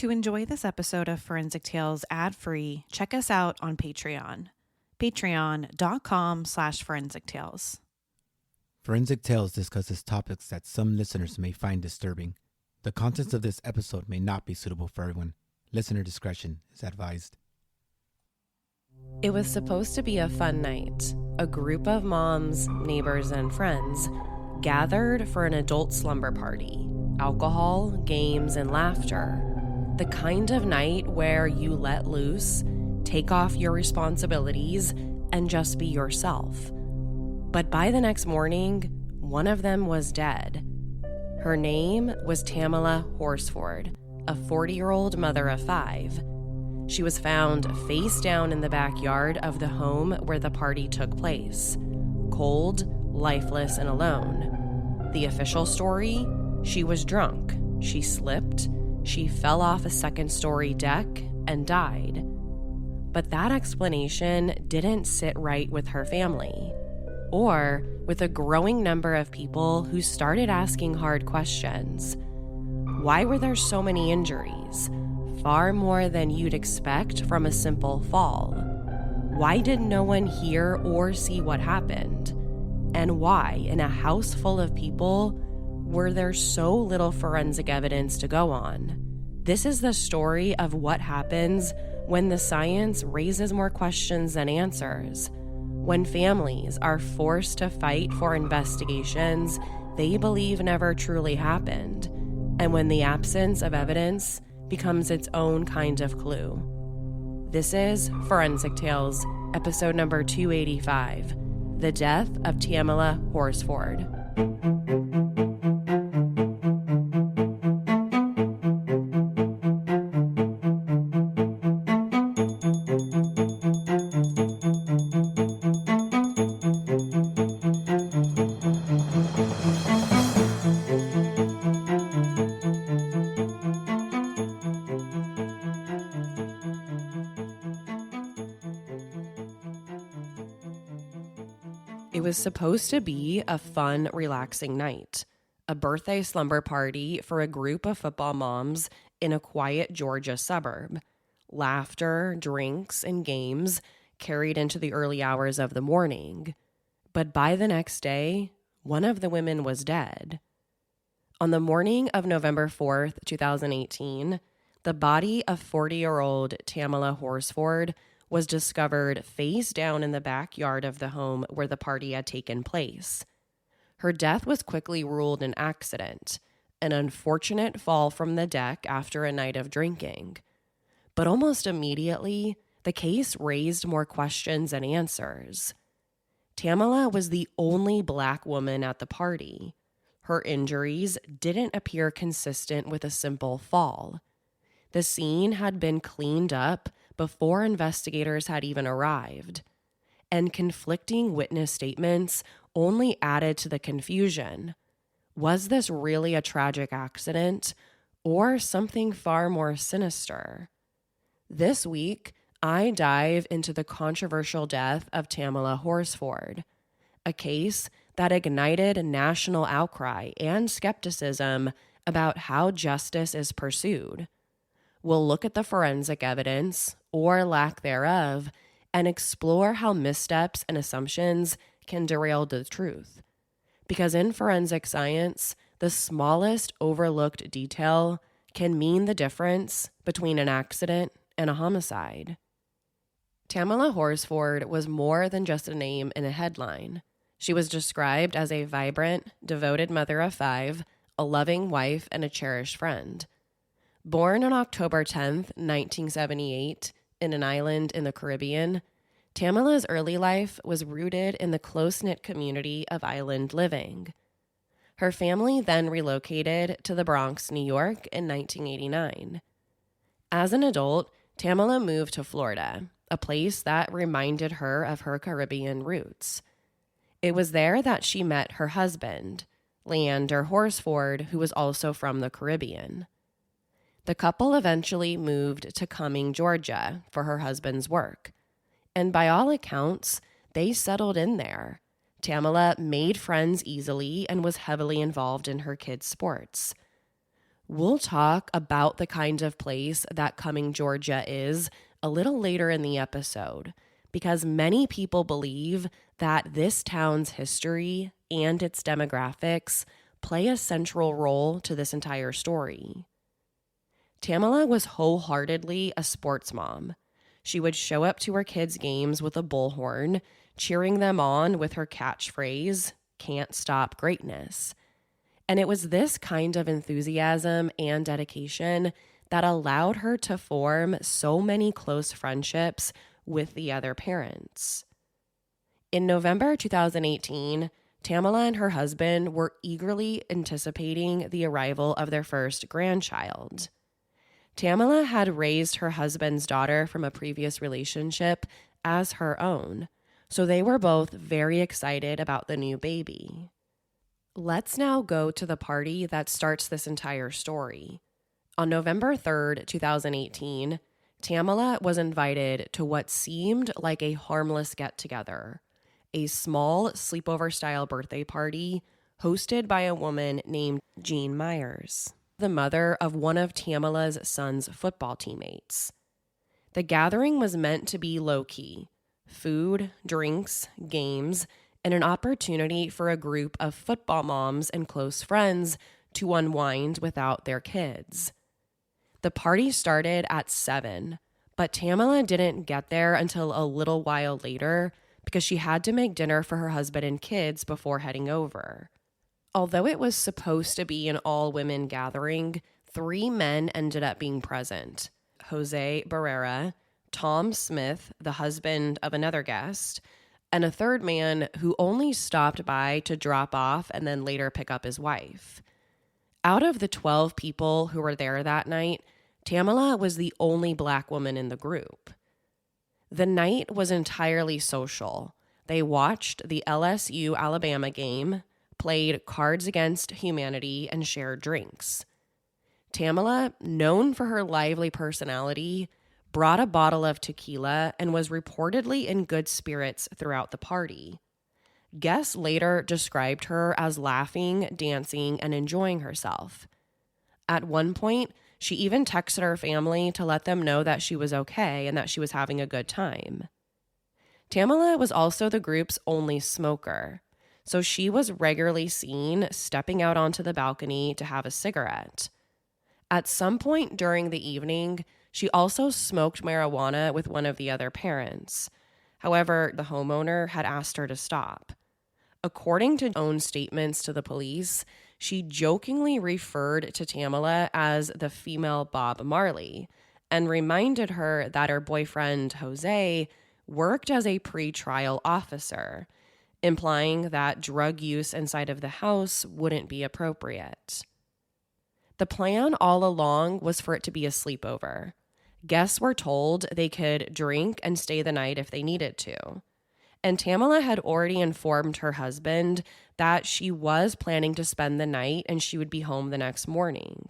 To enjoy this episode of Forensic Tales ad-free, check us out on Patreon. Patreon.com/Forensic Tales. Forensic Tales discusses topics that some listeners may find disturbing. The contents of this episode may not be suitable for everyone. Listener discretion is advised. It was supposed to be a fun night. A group of moms, neighbors, and friends gathered for an adult slumber party. Alcohol, games, and laughter. The kind of night where you let loose, take off your responsibilities, and just be yourself. But by the next morning, one of them was dead. Her name was Tamla Horsford, a 40-year-old mother of 5. She was found face down in the backyard of the home where the party took place, cold, lifeless, and alone. The official story? She was drunk. She slipped. She fell off a second-story deck and died. But that explanation didn't sit right with her family, or with a growing number of people who started asking hard questions. Why were there so many injuries? Far more than you'd expect from a simple fall. Why did no one hear or see what happened? And why, in a house full of people, were there so little forensic evidence to go on? This is the story of what happens when the science raises more questions than answers, when families are forced to fight for investigations they believe never truly happened, and when the absence of evidence becomes its own kind of clue. This is Forensic Tales, episode number 285, The Death of Tamla Horsford. It was supposed to be a fun, relaxing night, a birthday slumber party for a group of football moms in a quiet Georgia suburb. Laughter, drinks, and games carried into the early hours of the morning. But by the next day, one of the women was dead. On the morning of November 4th, 2018, the body of 40-year-old Tamla Horsford was discovered face down in the backyard of the home where the party had taken place. Her death was quickly ruled an accident, an unfortunate fall from the deck after a night of drinking. But almost immediately, the case raised more questions than answers. Tamla was the only Black woman at the party. Her injuries didn't appear consistent with a simple fall. The scene had been cleaned up before investigators had even arrived, and conflicting witness statements only added to the confusion. Was this really a tragic accident, or something far more sinister? This week, I dive into the controversial death of Tamla Horsford, a case that ignited national outcry and skepticism about how justice is pursued. We'll look at the forensic evidence, or lack thereof, and explore how missteps and assumptions can derail the truth. Because in forensic science, the smallest overlooked detail can mean the difference between an accident and a homicide. Tamla Horsford was more than just a name in a headline. She was described as a vibrant, devoted mother of 5, a loving wife, and a cherished friend. Born on October 10th, 1978, in an island in the Caribbean, Tamla's early life was rooted in the close-knit community of island living. Her family then relocated to the Bronx, New York in 1989. As an adult, Tamla moved to Florida, a place that reminded her of her Caribbean roots. It was there that she met her husband, Leander Horsford, who was also from the Caribbean. The couple eventually moved to Cumming, Georgia, for her husband's work. And by all accounts, they settled in there. Tamla made friends easily and was heavily involved in her kids' sports. We'll talk about the kind of place that Cumming, Georgia is a little later in the episode, because many people believe that this town's history and its demographics play a central role to this entire story. Tamla was wholeheartedly a sports mom. She would show up to her kids' games with a bullhorn, cheering them on with her catchphrase, "Can't stop greatness." And it was this kind of enthusiasm and dedication that allowed her to form so many close friendships with the other parents. In November 2018, Tamla and her husband were eagerly anticipating the arrival of their first grandchild. Tamla had raised her husband's daughter from a previous relationship as her own, so they were both very excited about the new baby. Let's now go to the party that starts this entire story. On November 3rd, 2018, Tamla was invited to what seemed like a harmless get-together, a small sleepover-style birthday party hosted by a woman named Jean Myers, the mother of one of Tamla's son's football teammates. The gathering was meant to be low-key: food, drinks, games, and an opportunity for a group of football moms and close friends to unwind without their kids. The party started at 7, but Tamla didn't get there until a little while later because she had to make dinner for her husband and kids before heading over. Although it was supposed to be an all-women gathering, 3 men ended up being present: Jose Barrera, Tom Smith, the husband of another guest, and a third man who only stopped by to drop off and then later pick up his wife. Out of the 12 people who were there that night, Tamla was the only Black woman in the group. The night was entirely social. They watched the LSU-Alabama game, played Cards Against Humanity, and shared drinks. Tamla, known for her lively personality, brought a bottle of tequila and was reportedly in good spirits throughout the party. Guests later described her as laughing, dancing, and enjoying herself. At one point, she even texted her family to let them know that she was okay and that she was having a good time. Tamla was also the group's only smoker, so she was regularly seen stepping out onto the balcony to have a cigarette. At some point during the evening, she also smoked marijuana with one of the other parents. However, the homeowner had asked her to stop. According to own statements to the police, she jokingly referred to Tamla as the female Bob Marley and reminded her that her boyfriend, Jose, worked as a pretrial officer, implying that drug use inside of the house wouldn't be appropriate. The plan all along was for it to be a sleepover. Guests were told they could drink and stay the night if they needed to. And Tamla had already informed her husband that she was planning to spend the night and she would be home the next morning.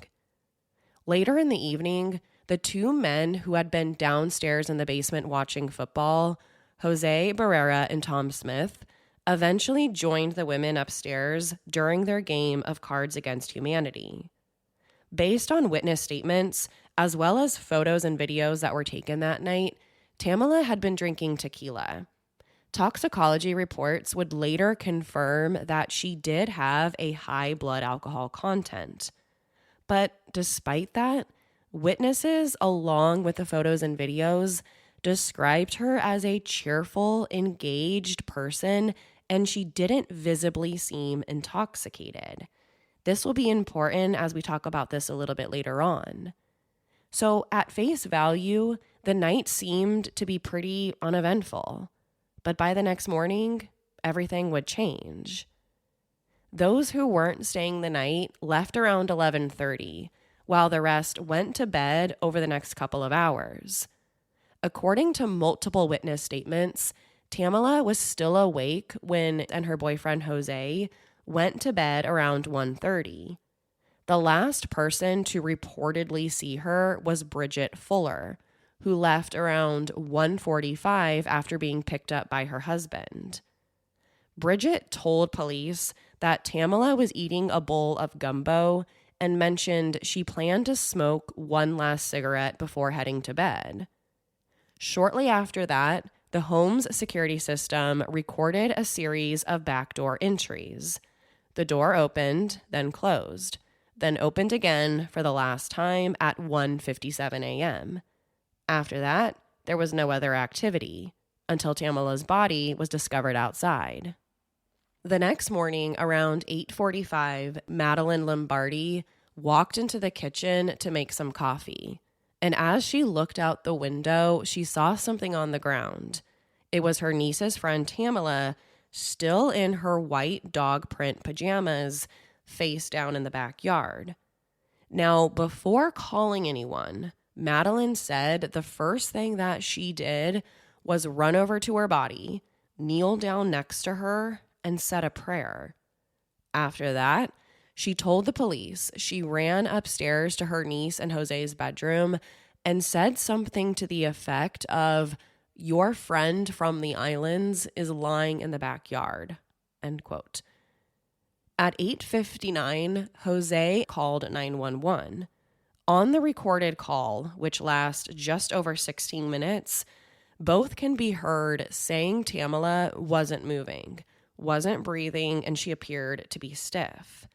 Later in the evening, the 2 men who had been downstairs in the basement watching football, Jose Barrera and Tom Smith, eventually joined the women upstairs during their game of Cards Against Humanity. Based on witness statements, as well as photos and videos that were taken that night, Tamla had been drinking tequila. Toxicology reports would later confirm that she did have a high blood alcohol content. But despite that, witnesses, along with the photos and videos, described her as a cheerful, engaged person, and she didn't visibly seem intoxicated. This will be important as we talk about this a little bit later on. So at face value, the night seemed to be pretty uneventful. But by the next morning, everything would change. Those who weren't staying the night left around 11:30, while the rest went to bed over the next couple of hours. According to multiple witness statements, Tamla was still awake when and her boyfriend Jose went to bed around 1:30. The last person to reportedly see her was Bridget Fuller, who left around 1:45 after being picked up by her husband. Bridget told police that Tamla was eating a bowl of gumbo and mentioned she planned to smoke one last cigarette before heading to bed. Shortly after that, the home's security system recorded a series of backdoor entries. The door opened, then closed, then opened again for the last time at 1:57 a.m. After that, there was no other activity until Tamla's body was discovered outside. The next morning, around 8:45, Madeline Lombardi walked into the kitchen to make some coffee. And as she looked out the window, she saw something on the ground. It was her niece's friend Tamla, still in her white dog print pajamas, face down in the backyard. Now, before calling anyone, Madeline said the first thing that she did was run over to her body, kneel down next to her, and said a prayer. After that, she told the police she ran upstairs to her niece and Jose's bedroom and said something to the effect of, "Your friend from the islands is lying in the backyard," end quote. At 8:59, Jose called 911. On the recorded call, which lasts just over 16 minutes, both can be heard saying Tamla wasn't moving, wasn't breathing, and she appeared to be stiff.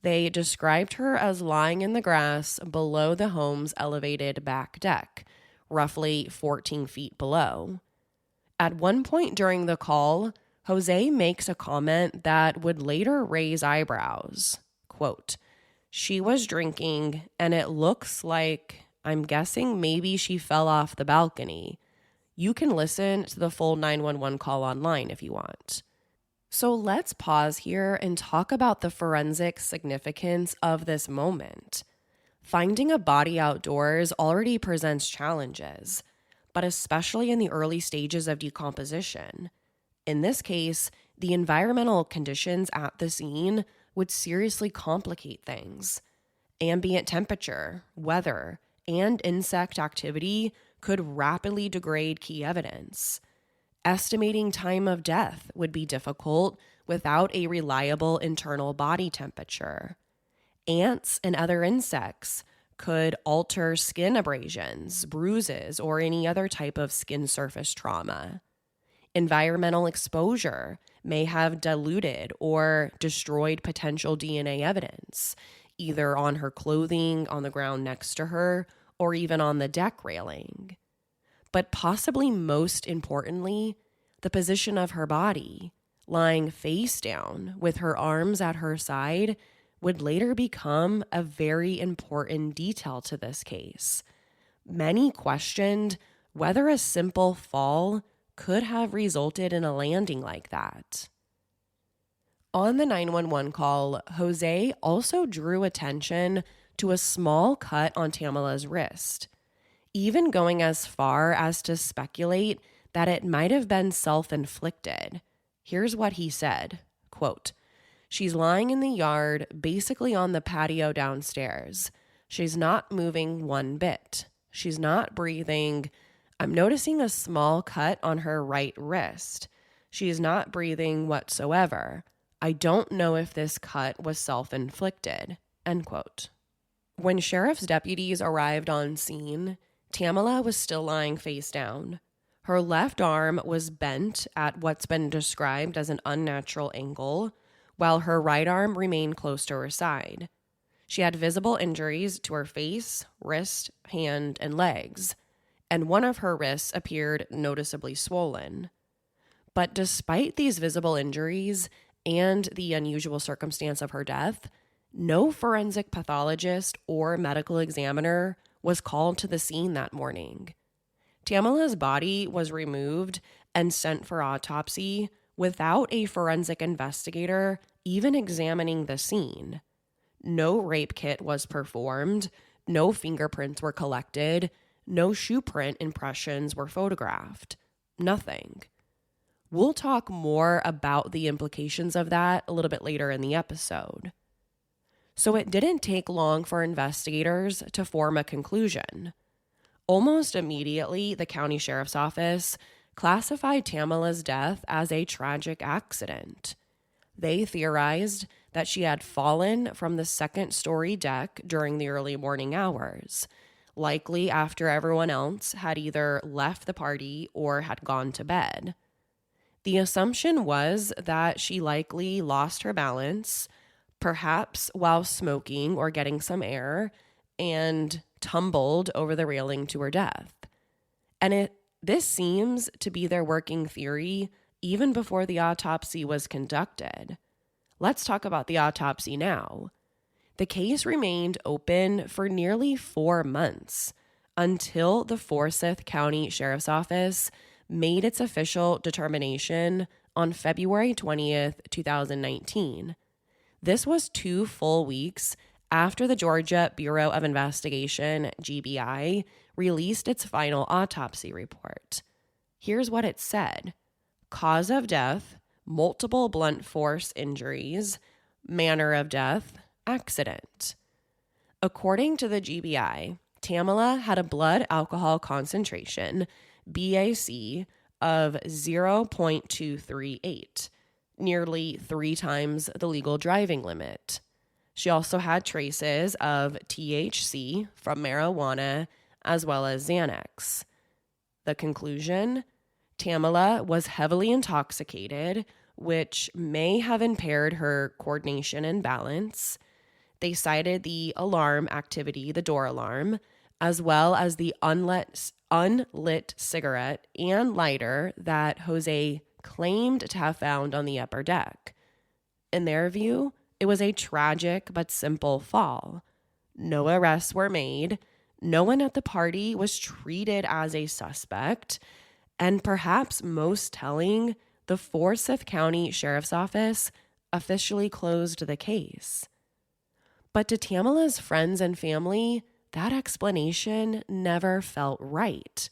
They described her as lying in the grass below the home's elevated back deck, roughly 14 feet below. At one point during the call, Jose makes a comment that would later raise eyebrows. Quote, "She was drinking, and it looks like, I'm guessing maybe she fell off the balcony. You can listen to the full 911 call online if you want." So let's pause here and talk about the forensic significance of this moment. Finding a body outdoors already presents challenges, but especially in the early stages of decomposition. In this case, the environmental conditions at the scene would seriously complicate things. Ambient temperature, weather, and insect activity could rapidly degrade key evidence. Estimating time of death would be difficult without a reliable internal body temperature. Ants and other insects could alter skin abrasions, bruises, or any other type of skin surface trauma. Environmental exposure may have diluted or destroyed potential DNA evidence, either on her clothing, on the ground next to her, or even on the deck railing. But possibly most importantly, the position of her body, lying face down with her arms at her side, would later become a very important detail to this case. Many questioned whether a simple fall could have resulted in a landing like that. On the 911 call, Jose also drew attention to a small cut on Tamla's wrist, even going as far as to speculate that it might have been self-inflicted. Here's what he said, quote, "She's lying in the yard, basically on the patio downstairs. She's not moving one bit. She's not breathing. I'm noticing a small cut on her right wrist. She's not breathing whatsoever. I don't know if this cut was self-inflicted," end quote. When sheriff's deputies arrived on scene, Tamla was still lying face down. Her left arm was bent at what's been described as an unnatural angle, while her right arm remained close to her side. She had visible injuries to her face, wrist, hand, and legs, and one of her wrists appeared noticeably swollen. But despite these visible injuries and the unusual circumstance of her death, no forensic pathologist or medical examiner was called to the scene that morning. Tamla's body was removed and sent for autopsy without a forensic investigator even examining the scene. No rape kit was performed, no fingerprints were collected, no shoe print impressions were photographed. Nothing. We'll talk more about the implications of that a little bit later in the episode. So it didn't take long for investigators to form a conclusion. Almost immediately, the county sheriff's office classified Tamla's death as a tragic accident. They theorized that she had fallen from the second-story deck during the early morning hours, likely after everyone else had either left the party or had gone to bed. The assumption was that she likely lost her balance, perhaps while smoking or getting some air, and tumbled over the railing to her death. And this seems to be their working theory even before the autopsy was conducted. Let's talk about the autopsy now. The case remained open for nearly 4 months until the Forsyth County Sheriff's Office made its official determination on February 20th, 2019. This was 2 full weeks after the Georgia Bureau of Investigation, GBI, released its final autopsy report. Here's what it said. Cause of death, multiple blunt force injuries, manner of death, accident. According to the GBI, Tamla had a blood alcohol concentration, BAC, of 0.238, nearly 3 times the legal driving limit. She also had traces of THC from marijuana as well as Xanax. The conclusion? Tamla was heavily intoxicated, which may have impaired her coordination and balance. They cited the alarm activity, the door alarm, as well as the unlit cigarette and lighter that Jose claimed to have found on the upper deck. In their view, it was a tragic but simple fall. No arrests were made. No one at the party was treated as a suspect. And perhaps most telling, the Forsyth County Sheriff's Office officially closed the case. But to Tamla's friends and family, that explanation never felt right.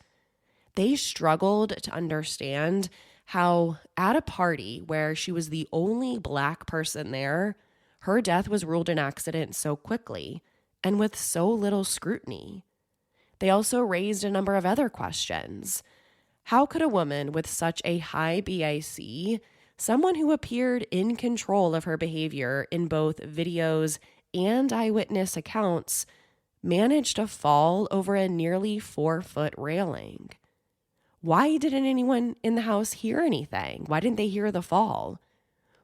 They struggled to understand how, at a party where she was the only Black person there, her death was ruled an accident so quickly and with so little scrutiny. They also raised a number of other questions. How could a woman with such a high BAC, someone who appeared in control of her behavior in both videos and eyewitness accounts, manage to fall over a nearly 4-foot railing? Why didn't anyone in the house hear anything? Why didn't they hear the fall?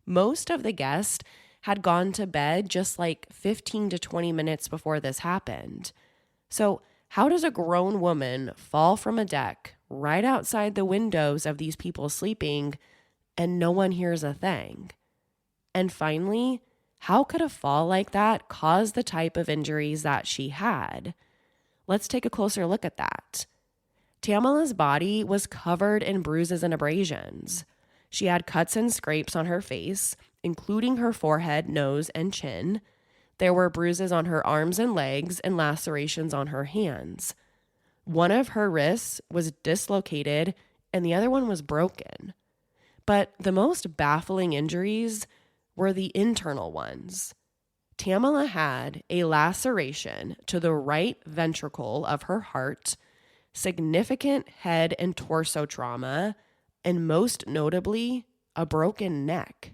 Most of the guests had gone to bed just like 15 to 20 minutes before this happened. So how does a grown woman fall from a deck right outside the windows of these people sleeping and no one hears a thing? And finally, how could a fall like that cause the type of injuries that she had? Let's take a closer look at that. Tamla's body was covered in bruises and abrasions. She had cuts and scrapes on her face, including her forehead, nose, and chin. There were bruises on her arms and legs and lacerations on her hands. One of her wrists was dislocated and the other one was broken. But the most baffling injuries were the internal ones. Tamla had a laceration to the right ventricle of her heart, significant head and torso trauma, and most notably, a broken neck.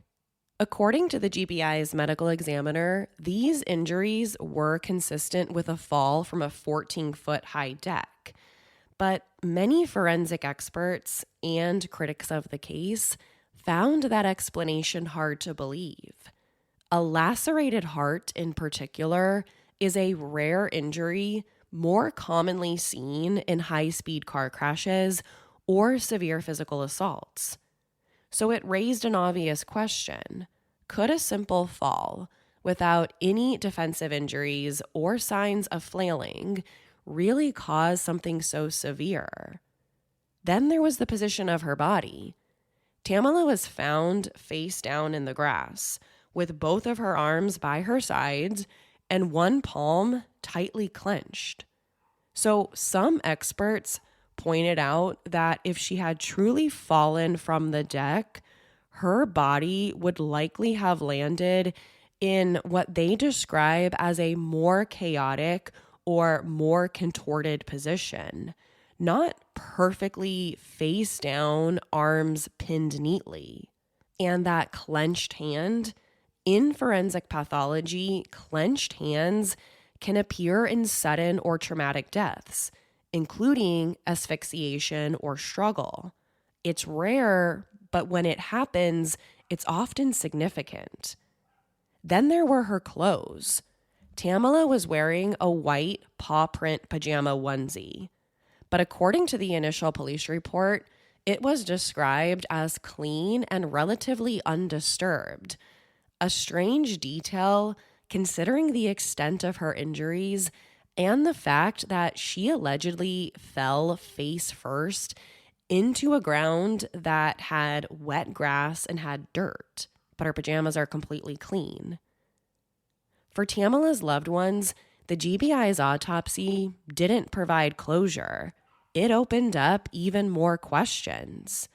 According to the GBI's medical examiner, these injuries were consistent with a fall from a 14-foot high deck. But many forensic experts and critics of the case found that explanation hard to believe. A lacerated heart, in particular, is a rare injury more commonly seen in high-speed car crashes or severe physical assaults. So it raised an obvious question. Could a simple fall, without any defensive injuries or signs of flailing, really cause something so severe? Then there was the position of her body. Tamla was found face down in the grass, with both of her arms by her sides and one palm tightly clenched. So some experts pointed out that if she had truly fallen from the deck, her body would likely have landed in what they describe as a more chaotic or more contorted position, not perfectly face down, arms pinned neatly. And that clenched hand In forensic pathology, clenched hands can appear in sudden or traumatic deaths, including asphyxiation or struggle. It's rare, but when it happens, it's often significant. Then there were her clothes. Tamla was wearing a white paw print pajama onesie, but according to the initial police report, it was described as clean and relatively undisturbed. A strange detail considering the extent of her injuries and the fact that she allegedly fell face first into a ground that had wet grass and had dirt, but her pajamas are completely clean. For Tamla's loved ones, the GBI's autopsy didn't provide closure. It opened up even more questions.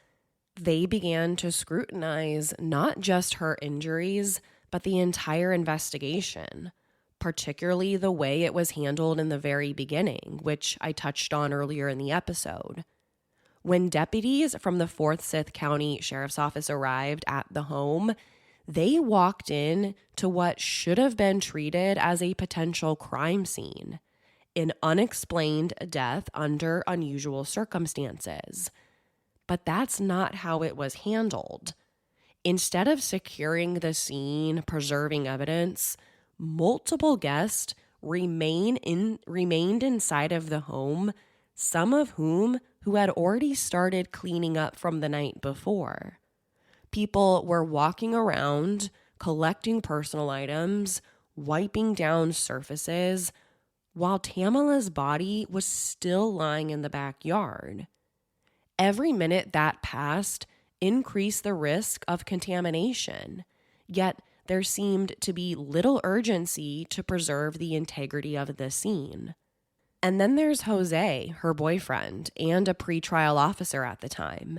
They began to scrutinize not just her injuries, but the entire investigation, particularly the way it was handled in the very beginning, which I touched on earlier in the episode. When deputies from the Forsyth County Sheriff's Office arrived at the home, they walked in to what should have been treated as a potential crime scene, an unexplained death under unusual circumstances. But that's not how it was handled. Instead of securing the scene, preserving evidence, multiple guests remained inside of the home, some of whom who had already started cleaning up from the night before. People were walking around, collecting personal items, wiping down surfaces, while Tamla's body was still lying in the backyard. Every minute that passed increased the risk of contamination, yet there seemed to be little urgency to preserve the integrity of the scene. And then there's Jose, her boyfriend, and a pretrial officer at the time.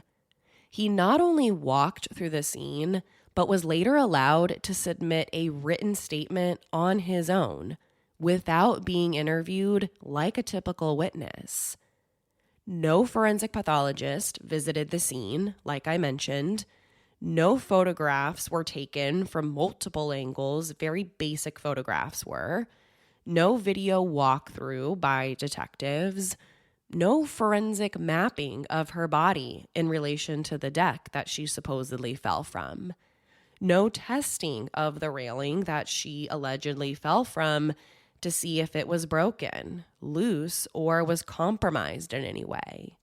He not only walked through the scene, but was later allowed to submit a written statement on his own without being interviewed like a typical witness. No forensic pathologist visited the scene, like I mentioned. No photographs were taken from multiple angles, very basic photographs were. No video walkthrough by detectives. No forensic mapping of her body in relation to the deck that she supposedly fell from. No testing of the railing that she allegedly fell from to see if it was broken, loose, or was compromised in any way.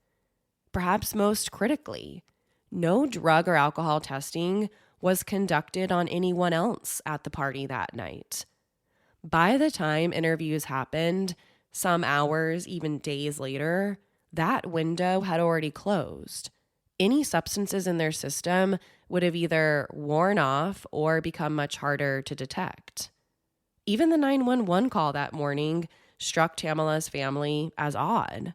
Perhaps most critically, no drug or alcohol testing was conducted on anyone else at the party that night. By the time interviews happened, some hours, even days later, that window had already closed. Any substances in their system would have either worn off or become much harder to detect. Even the 911 call that morning struck Tamla's family as odd.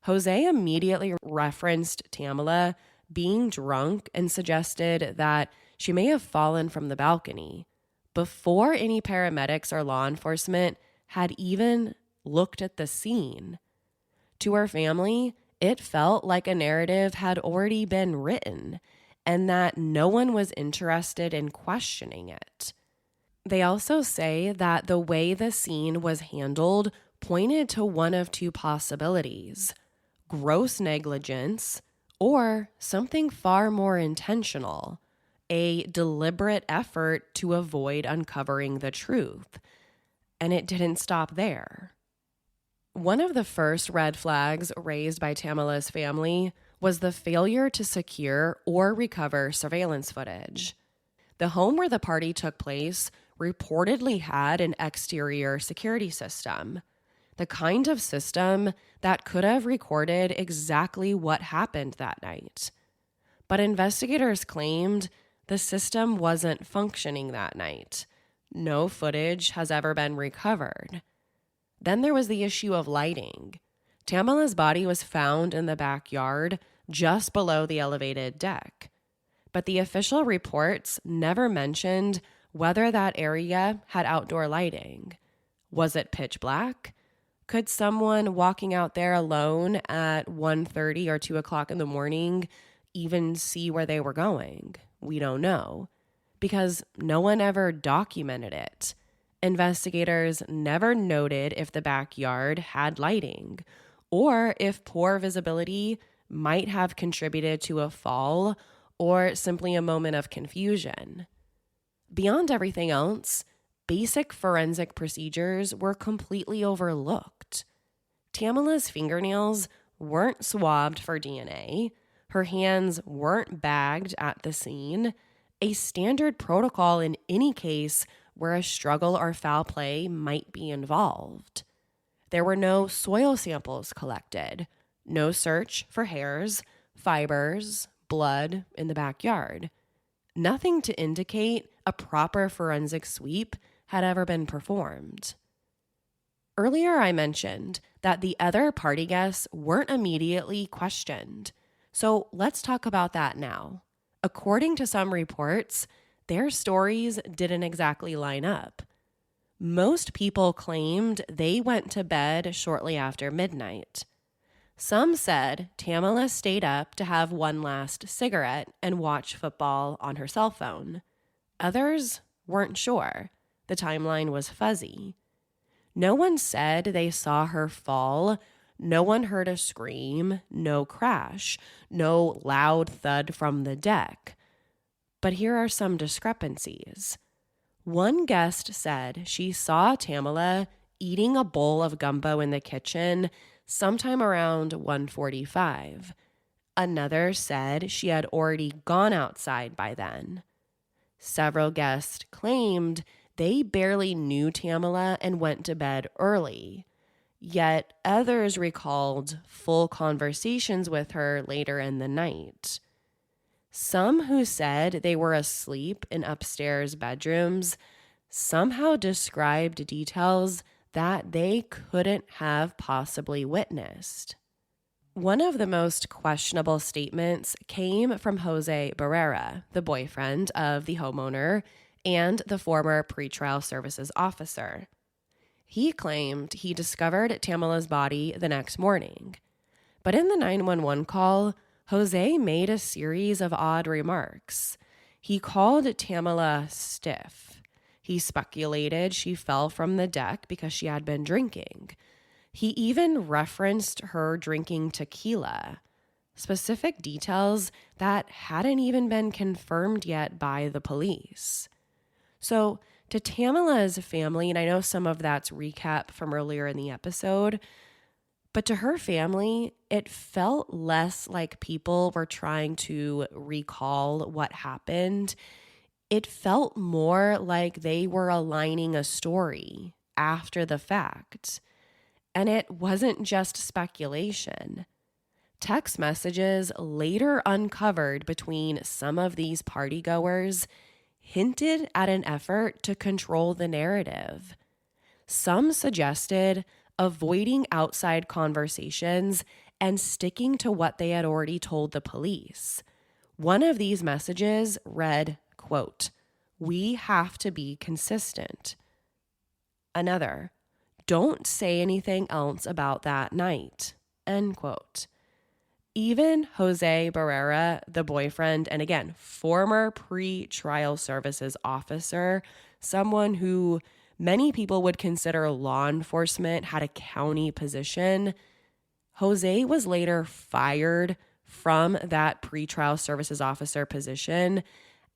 Jose immediately referenced Tamla being drunk and suggested that she may have fallen from the balcony before any paramedics or law enforcement had even looked at the scene. To her family, it felt like a narrative had already been written and that no one was interested in questioning it. They also say that the way the scene was handled pointed to one of two possibilities: gross negligence or something far more intentional, a deliberate effort to avoid uncovering the truth. And it didn't stop there. One of the first red flags raised by Tamla's family was the failure to secure or recover surveillance footage. The home where the party took place reportedly had an exterior security system, the kind of system that could have recorded exactly what happened that night. But investigators claimed the system wasn't functioning that night. No footage has ever been recovered. Then there was the issue of lighting. Tamla's body was found in the backyard just below the elevated deck. But the official reports never mentioned whether that area had outdoor lighting. Was it pitch black? Could someone walking out there alone at 1:30 or 2 o'clock in the morning even see where they were going? We don't know. because no one ever documented it. Investigators never noted if the backyard had lighting or if poor visibility might have contributed to a fall or simply a moment of confusion. Beyond everything else, basic forensic procedures were completely overlooked. Tamla's fingernails weren't swabbed for DNA. Her hands weren't bagged at the scene, a standard protocol in any case where a struggle or foul play might be involved. There were no soil samples collected, no search for hairs, fibers, blood in the backyard. Nothing to indicate a proper forensic sweep had ever been performed. Earlier, I mentioned that the other party guests weren't immediately questioned. So let's talk about that now. According to some reports, their stories didn't exactly line up. Most people claimed they went to bed shortly after midnight. Some said Tamla stayed up to have one last cigarette and watch football on her cell phone. Others weren't sure. The timeline was fuzzy. No one said they saw her fall. No one heard a scream, no crash, no loud thud from the deck. But here are some discrepancies. One guest said she saw Tamla eating a bowl of gumbo in the kitchen sometime around 1:45. Another said she had already gone outside by then. Several guests claimed they barely knew Tamla and went to bed early. Yet others recalled full conversations with her later in the night. Some who said they were asleep in upstairs bedrooms somehow described details that they couldn't have possibly witnessed. One of the most questionable statements came from Jose Barrera, the boyfriend of the homeowner and the former pretrial services officer. He claimed he discovered Tamla's body the next morning. But in the 911 call, Jose made a series of odd remarks. He called Tamla stiff. He speculated she fell from the deck because she had been drinking. He even referenced her drinking tequila, specific details that hadn't even been confirmed yet by the police. So, to Tamla's family, and I know some of that's recap from earlier in the episode, but to her family, it felt less like people were trying to recall what happened. It felt more like they were aligning a story after the fact. And it wasn't just speculation. Text messages later uncovered between some of these partygoers hinted at an effort to control the narrative. Some suggested avoiding outside conversations and sticking to what they had already told the police. One of these messages read, quote, "We have to be consistent." Another, "Don't say anything else about that night," end quote. Even Jose Barrera, the boyfriend, and again, former pre-trial services officer, someone who many people would consider law enforcement, had a county position. Jose was later fired from that pre-trial services officer position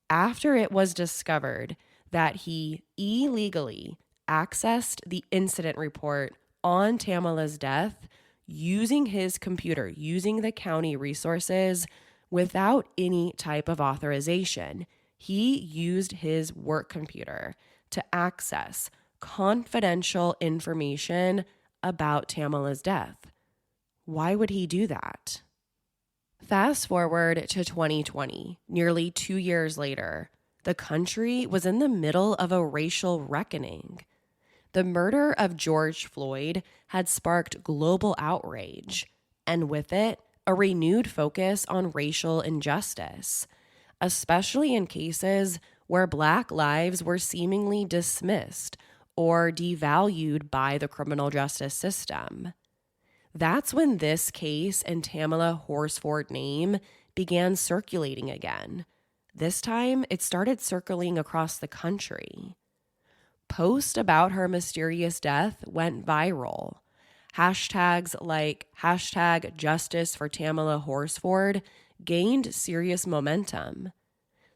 after it was discovered that he illegally accessed the incident report on Tamla's death using his computer, using the county resources without any type of authorization. He used his work computer to access confidential information about Tamla's death. Why would he do that? Fast forward to 2020, nearly 2 years later, the country was in the middle of a racial reckoning. The murder of George Floyd had sparked global outrage, and with it, a renewed focus on racial injustice, especially in cases where Black lives were seemingly dismissed or devalued by the criminal justice system. That's when this case and Tamla Horsford name began circulating again. This time, it started circling across the country. Posts about her mysterious death went viral. Hashtags like hashtag justice for Tamla Horsford gained serious momentum.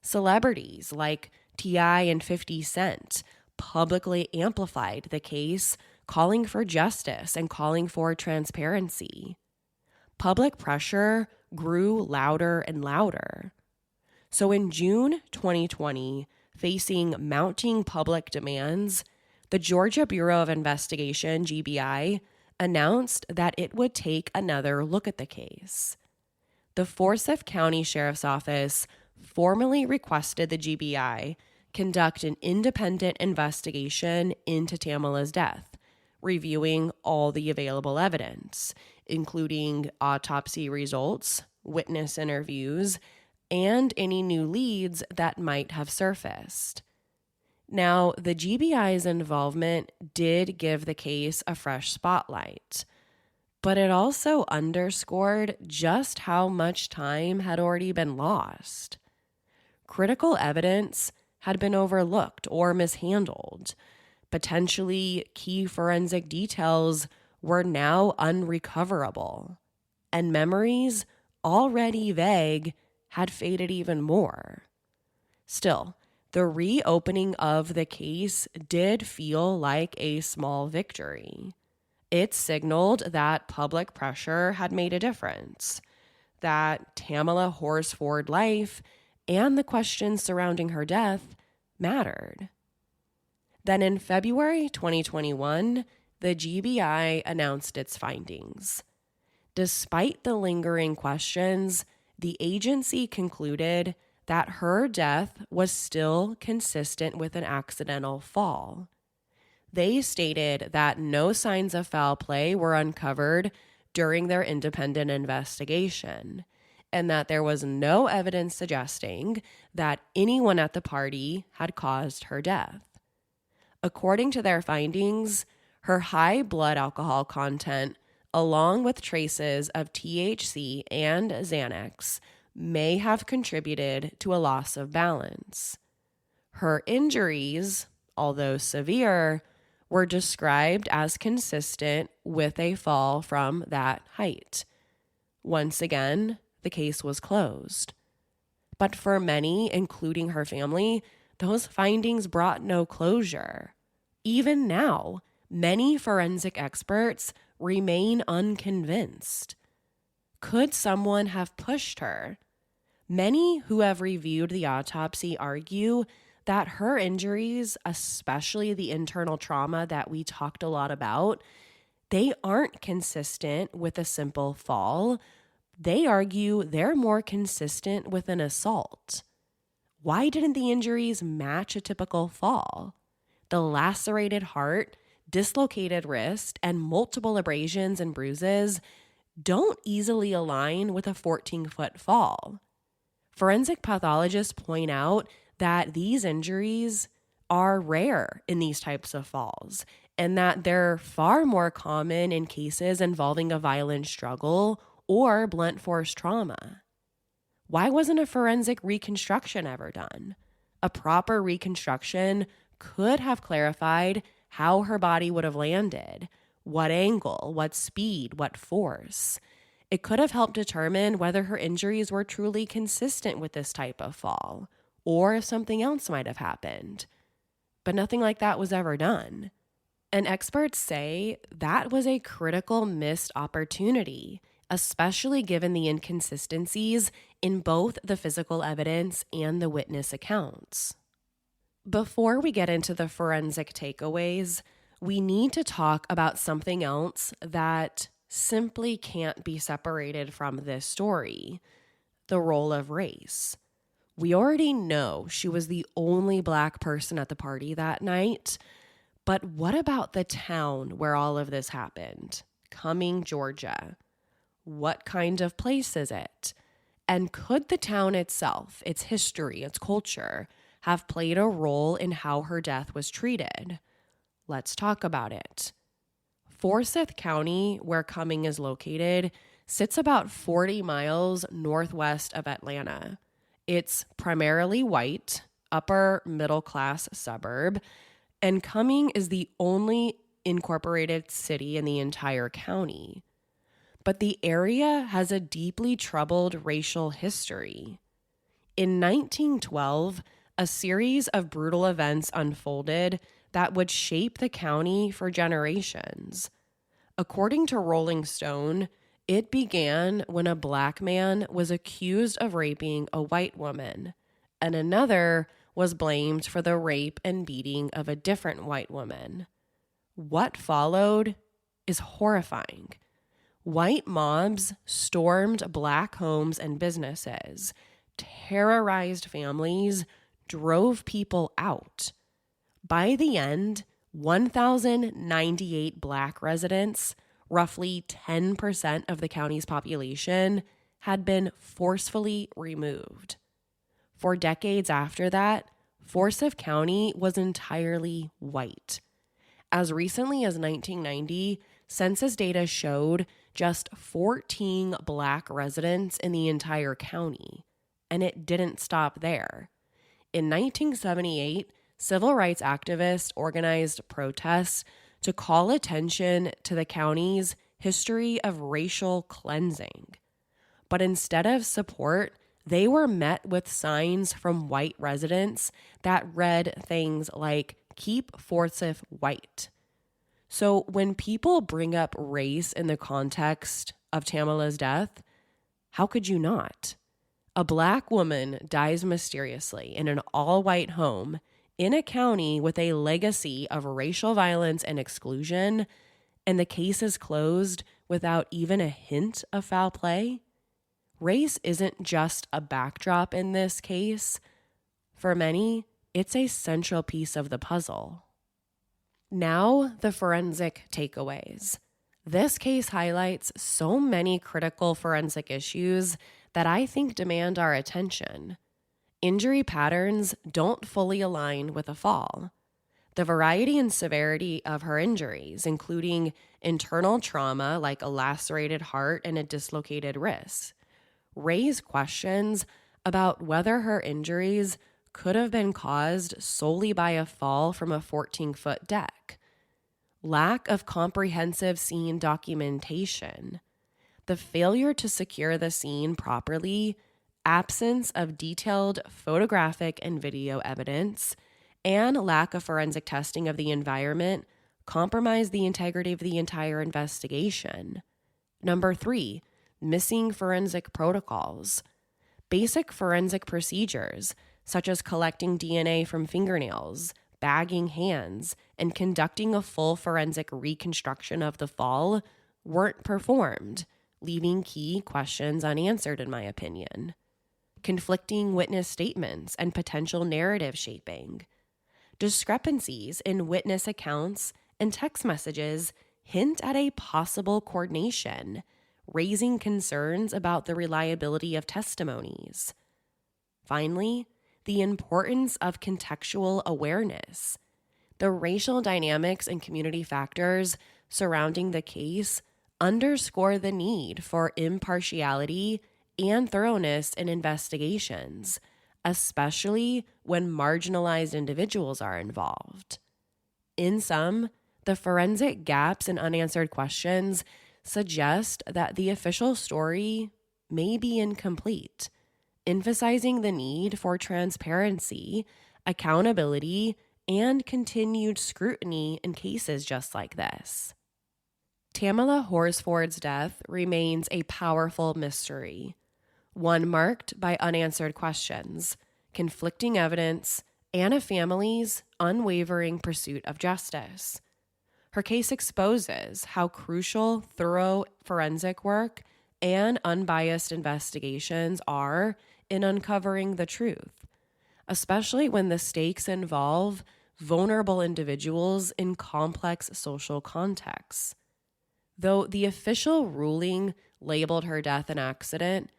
Celebrities like T.I. and 50 Cent publicly amplified the case, calling for justice and calling for transparency. Public pressure grew louder and louder. So in June 2020, facing mounting public demands, the Georgia Bureau of Investigation, GBI, announced that it would take another look at the case. The Forsyth County Sheriff's Office formally requested the GBI conduct an independent investigation into Tamla's death, reviewing all the available evidence, including autopsy results, witness interviews, and any new leads that might have surfaced. Now, the GBI's involvement did give the case a fresh spotlight, but it also underscored just how much time had already been lost. Critical evidence had been overlooked or mishandled. Potentially key forensic details were now unrecoverable, and memories, already vague, had faded even more. Still, the reopening of the case did feel like a small victory. It signaled that public pressure had made a difference, that Tamla Horsford life and the questions surrounding her death mattered. Then in February 2021, the GBI announced its findings. Despite the lingering questions, the agency concluded that her death was still consistent with an accidental fall. They stated that no signs of foul play were uncovered during their independent investigation, and that there was no evidence suggesting that anyone at the party had caused her death. According to their findings, her high blood alcohol content, along with traces of THC and Xanax, may have contributed to a loss of balance. Her injuries, although severe, were described as consistent with a fall from that height. Once again, the case was closed. But for many, including her family, those findings brought no closure. Even now, many forensic experts remain unconvinced. Could someone have pushed her? Many who have reviewed the autopsy argue that her injuries, especially the internal trauma that we talked a lot about, they aren't consistent with a simple fall. They argue they're more consistent with an assault. Why didn't the injuries match a typical fall? The lacerated heart, dislocated wrist, and multiple abrasions and bruises don't easily align with a 14-foot fall. Forensic pathologists point out that these injuries are rare in these types of falls, and that they're far more common in cases involving a violent struggle or blunt force trauma. Why wasn't a forensic reconstruction ever done? A proper reconstruction could have clarified how her body would have landed, what angle, what speed, what force. It could have helped determine whether her injuries were truly consistent with this type of fall, or if something else might have happened. But nothing like that was ever done. And experts say that was a critical missed opportunity, especially given the inconsistencies in both the physical evidence and the witness accounts. Before we get into the forensic takeaways, we need to talk about something else that simply can't be separated from this story: the role of race. We already know she was the only Black person at the party that night, but what about the town where all of this happened? Cumming, Georgia. What kind of place is it? And could the town itself, its history, its culture, have played a role in how her death was treated? Let's talk about it. Forsyth County, where Cumming is located, sits about 40 miles northwest of Atlanta. It's primarily white, upper middle class suburb, and Cumming is the only incorporated city in the entire county. But the area has a deeply troubled racial history. In 1912, a series of brutal events unfolded that would shape the county for generations. According to Rolling Stone, it began when a black man was accused of raping a white woman, and another was blamed for the rape and beating of a different white woman. What followed is horrifying. White mobs stormed black homes and businesses, terrorized families, drove people out. By the end, 1,098 black residents, roughly 10% of the county's population, had been forcefully removed. For decades after that, Forsyth County was entirely white. As recently as 1990, census data showed just 14 black residents in the entire county, and it didn't stop there. In 1978, civil rights activists organized protests to call attention to the county's history of racial cleansing. But instead of support, they were met with signs from white residents that read things like, "Keep Forsyth white." So when people bring up race in the context of Tamla's death, how could you not? A black woman dies mysteriously in an all-white home in a county with a legacy of racial violence and exclusion, and the case is closed without even a hint of foul play? Race isn't just a backdrop in this case. For many, it's a central piece of the puzzle. Now, the forensic takeaways. This case highlights so many critical forensic issues that I think demand our attention. Injury patterns don't fully align with a fall. The variety and severity of her injuries, including internal trauma like a lacerated heart and a dislocated wrist, raise questions about whether her injuries could have been caused solely by a fall from a 14-foot deck. Lack of comprehensive scene documentation. The failure to secure the scene properly, absence of detailed photographic and video evidence, and lack of forensic testing of the environment compromise the integrity of the entire investigation. Number 3, missing forensic protocols. Basic forensic procedures, such as collecting DNA from fingernails, bagging hands, and conducting a full forensic reconstruction of the fall, weren't performed, leaving key questions unanswered, in my opinion. Conflicting witness statements and potential narrative shaping. Discrepancies in witness accounts and text messages hint at a possible coordination, raising concerns about the reliability of testimonies. Finally, the importance of contextual awareness. The racial dynamics and community factors surrounding the case underscore the need for impartiality and thoroughness in investigations, especially when marginalized individuals are involved. In sum, the forensic gaps and unanswered questions suggest that the official story may be incomplete, emphasizing the need for transparency, accountability, and continued scrutiny in cases just like this. Tamla Horsford's death remains a powerful mystery, one marked by unanswered questions, conflicting evidence, and a family's unwavering pursuit of justice. Her case exposes how crucial thorough forensic work and unbiased investigations are in uncovering the truth, especially when the stakes involve vulnerable individuals in complex social contexts. Though the official ruling labeled her death an accident,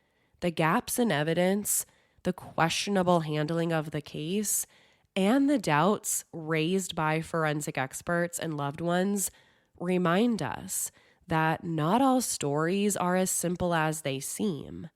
the gaps in evidence, the questionable handling of the case, and the doubts raised by forensic experts and loved ones remind us that not all stories are as simple as they seem.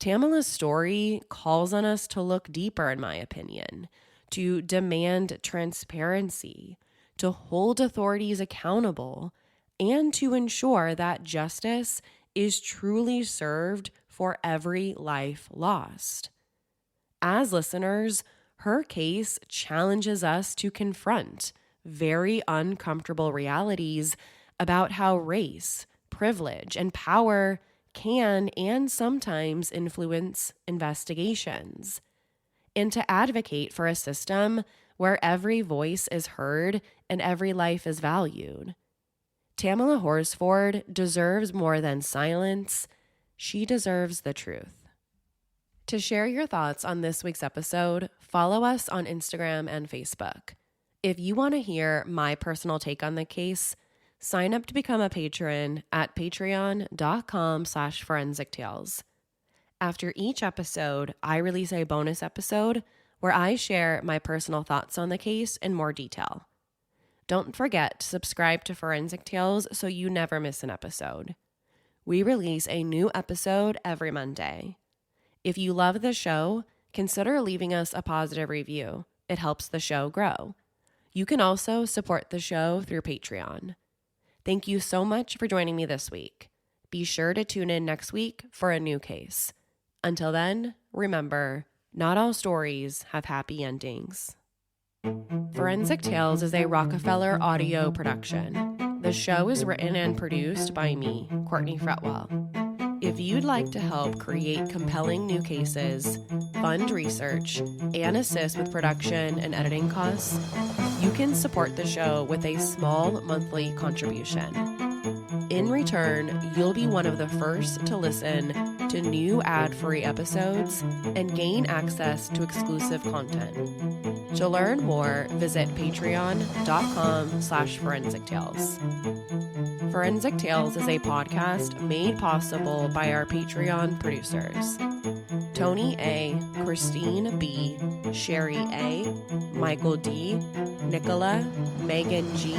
Tamla's story calls on us to look deeper, in my opinion, to demand transparency, to hold authorities accountable, and to ensure that justice is truly served for every life lost. As listeners, her case challenges us to confront very uncomfortable realities about how race, privilege, and power can and sometimes influence investigations, and to advocate for a system where every voice is heard and every life is valued. Tamla Horsford deserves more than silence. She deserves the truth. To share your thoughts on this week's episode, follow us on Instagram and Facebook. If you want to hear my personal take on the case, sign up to become a patron at patreon.com/forensictales. After each episode, I release a bonus episode where I share my personal thoughts on the case in more detail. Don't forget to subscribe to Forensic Tales so you never miss an episode. We release a new episode every Monday. If you love the show, consider leaving us a positive review. It helps the show grow. You can also support the show through Patreon. Thank you so much for joining me this week. Be sure to tune in next week for a new case. Until then, remember, not all stories have happy endings. Forensic Tales is a Rockefeller audio production. The show is written and produced by me, Courtney Fretwell. If you'd like to help create compelling new cases, fund research, and assist with production and editing costs, you can support the show with a small monthly contribution. In return, you'll be one of the first to listen to new ad-free episodes and gain access to exclusive content. To learn more, visit patreon.com/forensictales. Forensic Tales is a podcast made possible by our Patreon producers: Tony A., Christine B., Sherry A., Michael D., Nicola, Megan G.,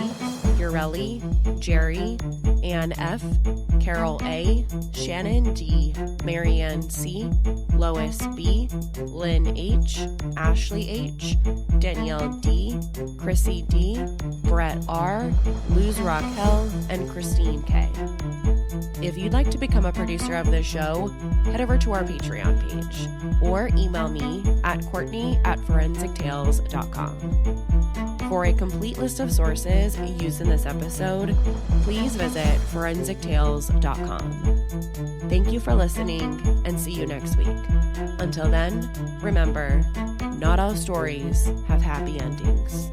Ureli, Jerry, Ann F., Carol A., Shannon D., Marianne C., Lois B., Lynn H., Ashley H., Danielle D., Chrissy D., Brett R., Luz Raquel, and Christine K. If you'd like to become a producer of this show, head over to our Patreon page or email me at courtney@forensictales.com. For a complete list of sources used in this episode, please visit forensictales.com. Thank you for listening, and see you next week. Until then, remember, not all stories have happy endings.